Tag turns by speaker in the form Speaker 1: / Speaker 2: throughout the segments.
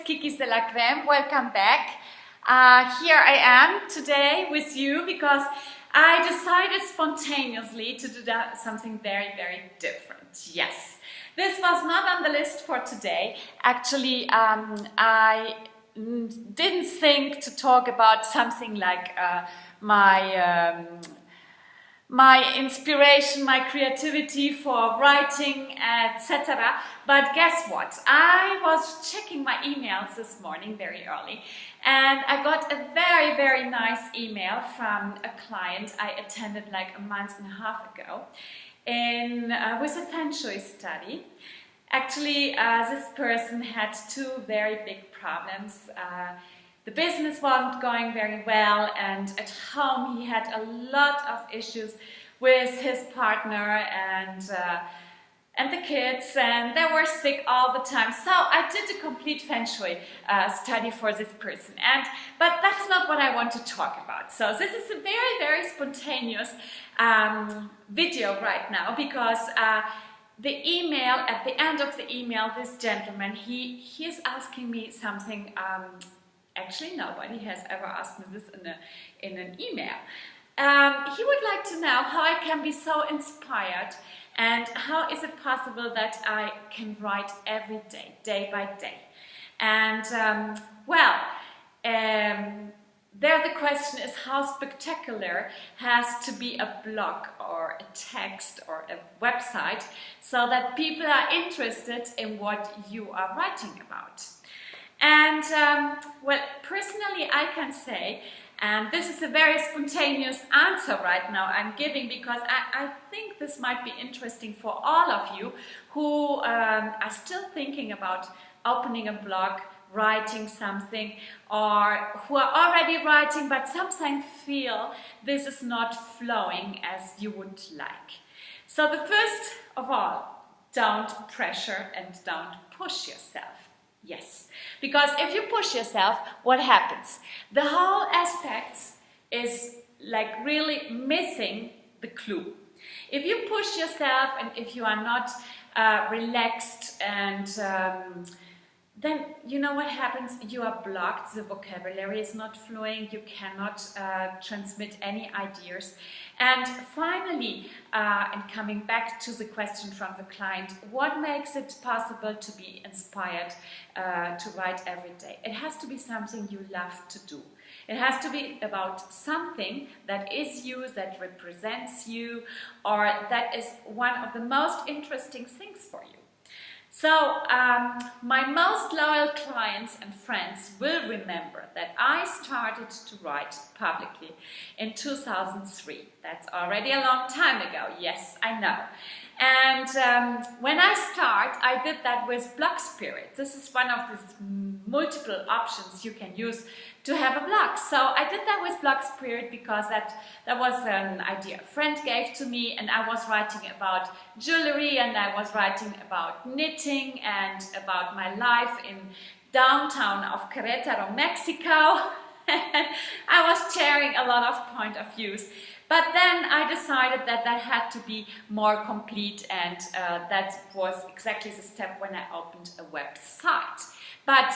Speaker 1: Kikis de la Crème, welcome back. Here I am today with you because I decided spontaneously to do something very, very different. Yes, this was not on the list for today. Actually, I didn't think to talk about something like my inspiration, my creativity for writing, etc. But guess what? I was checking my emails this morning very early and I got a very, very nice email from a client I attended like a month and a half ago with a Feng Shui study. Actually, this person had two very big problems. The business wasn't going very well, and at home he had a lot of issues with his partner and the kids, and they were sick all the time. So I did a complete Feng Shui study for this person, but that's not what I want to talk about. So this is a very, very spontaneous video right now because the email, at the end of the email, this gentleman, he is asking me something. Actually, nobody has ever asked me this in an email. He would like to know how I can be so inspired and how is it possible that I can write every day, day by day. And there the question is how spectacular has to be a blog or a text or a website so that people are interested in what you are writing about. And well, personally I can say, and this is a very spontaneous answer right now I'm giving because I think this might be interesting for all of you who are still thinking about opening a blog, writing something, or who are already writing but sometimes feel this is not flowing as you would like. So the first of all, don't pressure and don't push yourself. Yes, because if you push yourself, what happens? The whole aspect is like really missing the clue. If you push yourself and if you are not relaxed and then you know what happens? You are blocked, the vocabulary is not flowing, you cannot transmit any ideas. And finally, and coming back to the question from the client, what makes it possible to be inspired to write every day? It has to be something you love to do. It has to be about something that is you, that represents you, or that is one of the most interesting things for you. So, my most loyal clients and friends will remember that I started to write publicly in 2003. That's already a long time ago, yes, I know. And when I start, I did that with Blog Spirit. This is one of the multiple options you can use to have a blog. So I did that with Blog Spirit because that was an idea a friend gave to me, and I was writing about jewelry and I was writing about knitting and about my life in downtown of Querétaro, Mexico. I was sharing a lot of point of views. But then I decided that that had to be more complete, and that was exactly the step when I opened a website. But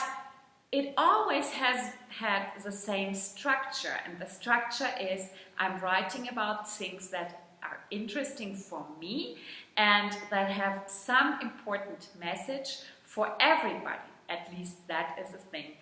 Speaker 1: it always has had the same structure, and the structure is I'm writing about things that are interesting for me and that have some important message for everybody. At least that is the thing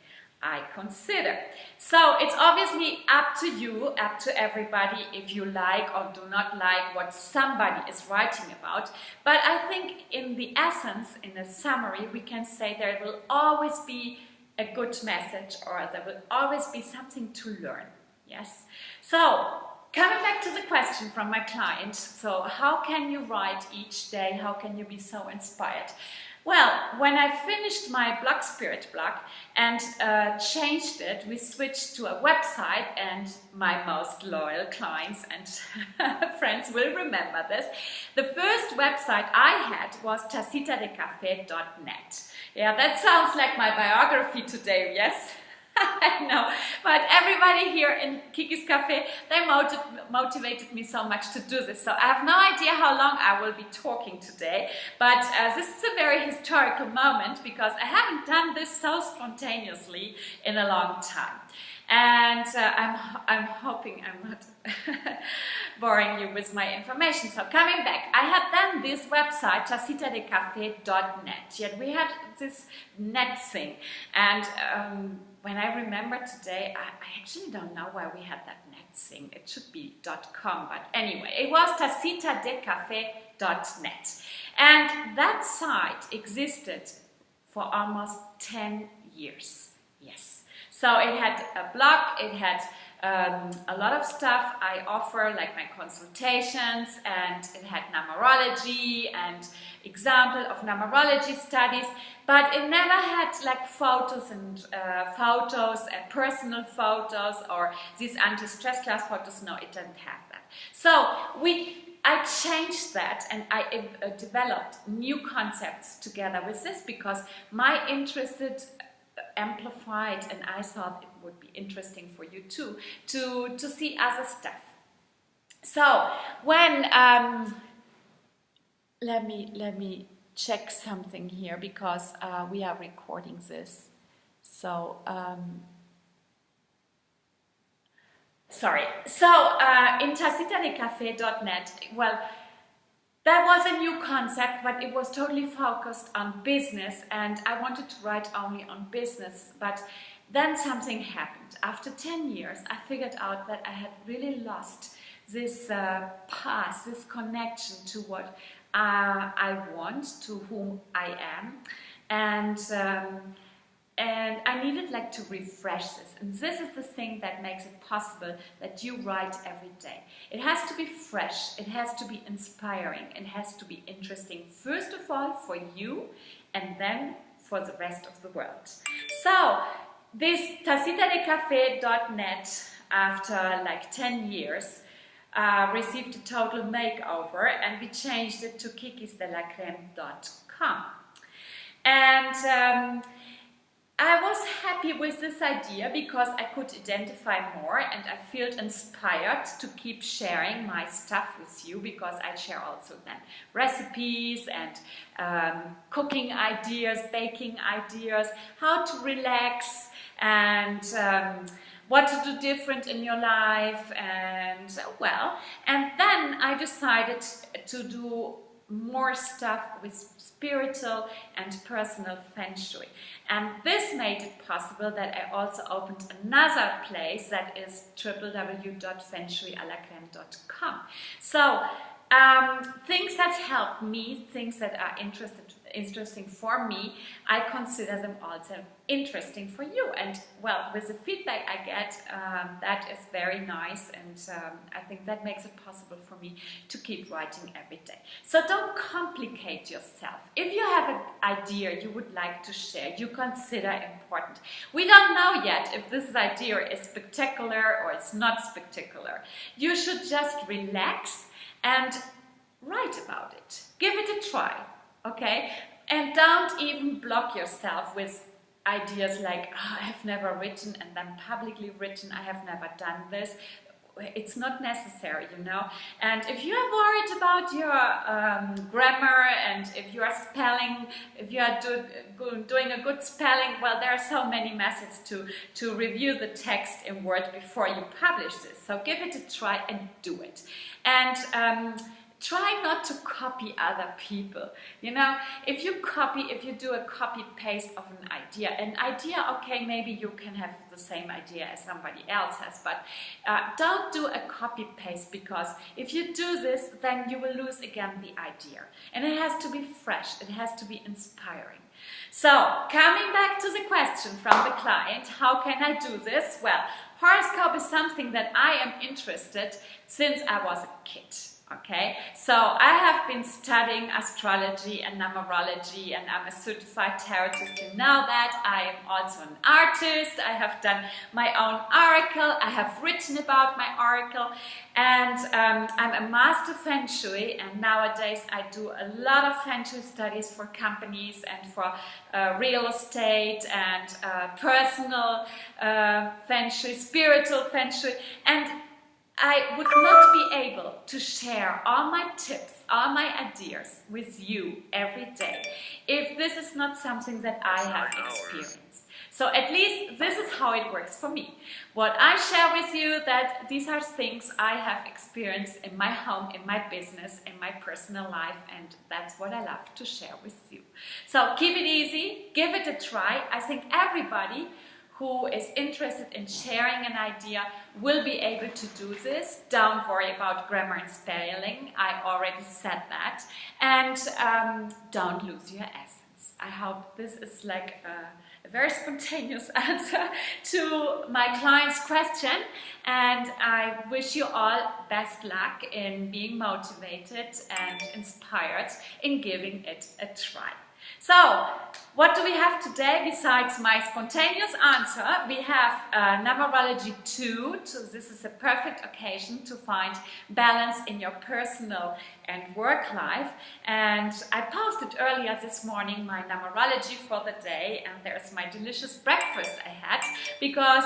Speaker 1: I consider. So it's obviously up to you, up to everybody if you like or do not like what somebody is writing about. But I think in the essence, in a summary, we can say there will always be a good message or there will always be something to learn. Yes. So coming back to the question from my client, so how can you write each day? How can you be so inspired? Well, when I finished my Blog Spirit blog and changed it, we switched to a website, and my most loyal clients and friends will remember this. The first website I had was tacitadecafe.net. Yeah, that sounds like my biography today, yes? I know, but everybody here in Kikis Cafe, they motivated me so much to do this. So I have no idea how long I will be talking today, but this is a very historical moment because I haven't done this so spontaneously in a long time. And I'm hoping I'm not boring you with my information. So coming back, I had then this website, tacitadecafe.net. Yet we had this net thing. And when I remember today, I actually don't know why we had that net thing. It should be .com, but anyway, it was tacitadecafe.net. And that site existed for almost 10 years. Yes. So it had a blog, it had a lot of stuff I offer, like my consultations, and it had numerology and example of numerology studies, but it never had like photos and personal photos or these anti-stress class photos. No, it didn't have that. So I changed that and I developed new concepts together with this because my interested amplified, and I thought it would be interesting for you too to see other stuff. So when let me check something here because we are recording this. So sorry. So in tacitadecafe.net, well, that was a new concept, but it was totally focused on business, and I wanted to write only on business. But then something happened. After 10 years, I figured out that I had really lost this path, this connection to what I want, to whom I am, and I needed like to refresh this. And this is the thing that makes it possible that you write every day. It has to be fresh, it has to be inspiring, it has to be interesting, first of all for you and then for the rest of the world. So this tacitadecafe.net, after like 10 years, received a total makeover, and we changed it to kikisdelacreme.com. And I was happy with this idea because I could identify more, and I felt inspired to keep sharing my stuff with you because I share also then recipes and cooking ideas, baking ideas, how to relax, and what to do different in your life, and well, and then I decided to do more stuff with spiritual and personal Feng Shui. And this made it possible that I also opened another place that is www.fengshuialacreme.com. So things that help me, things that are interesting for me, I consider them also interesting for you. And well, with the feedback I get, that is very nice, and I think that makes it possible for me to keep writing every day. So don't complicate yourself. If you have an idea you would like to share, you consider important. We don't know yet if this idea is spectacular or it's not spectacular. You should just relax and write about it. Give it a try, okay? And don't even block yourself with ideas like, oh, I have never written and then publicly written, I have never done this. It's not necessary, you know. And if you are worried about your grammar, and if you are spelling, if you are doing a good spelling, well, there are so many methods to review the text in Word before you publish this. So give it a try and do it. And try not to copy other people. You know, if you do a copy-paste of an idea, okay, maybe you can have the same idea as somebody else has, but don't do a copy-paste, because if you do this, then you will lose again the idea. And it has to be fresh, it has to be inspiring. So, coming back to the question from the client, how can I do this? Well, horoscope is something that I am interested since I was a kid. Okay, so I have been studying astrology and numerology, and I'm a certified tarotist. You know that. I am also an artist. I have done my own oracle. I have written about my oracle, and I'm a master Feng Shui. And nowadays I do a lot of Feng Shui studies for companies and for real estate and personal Feng Shui, spiritual Feng Shui, and I would not be able to share all my tips, all my ideas with you every day if this is not something that I have experienced. So at least this is how it works for me. What I share with you, that these are things I have experienced in my home, in my business, in my personal life, and that's what I love to share with you. So keep it easy, give it a try. I think everybody who is interested in sharing an idea will be able to do this. Don't worry about grammar and spelling, I already said that. And don't lose your essence. I hope this is like a very spontaneous answer to my client's question, and I wish you all best luck in being motivated and inspired in giving it a try. So, what do we have today besides my spontaneous answer? We have Numerology 2, so this is a perfect occasion to find balance in your personal and work life. And I posted earlier this morning my numerology for the day, and there's my delicious breakfast I had, because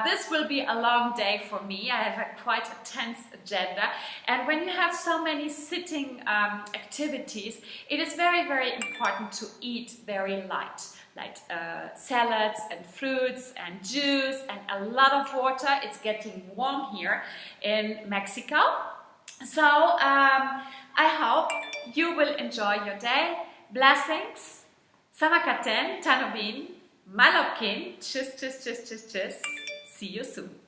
Speaker 1: this will be a long day for me. I have quite a tense agenda, and when you have so many sitting activities, it is very, very important to eat very light, like salads and fruits and juice and a lot of water. It's getting warm here in Mexico. So I hope you will enjoy your day. Blessings. Samakaten, Tanobin, Malopkin. Tschüss, tschüss, tschüss, tschüss, tschüss. See you soon.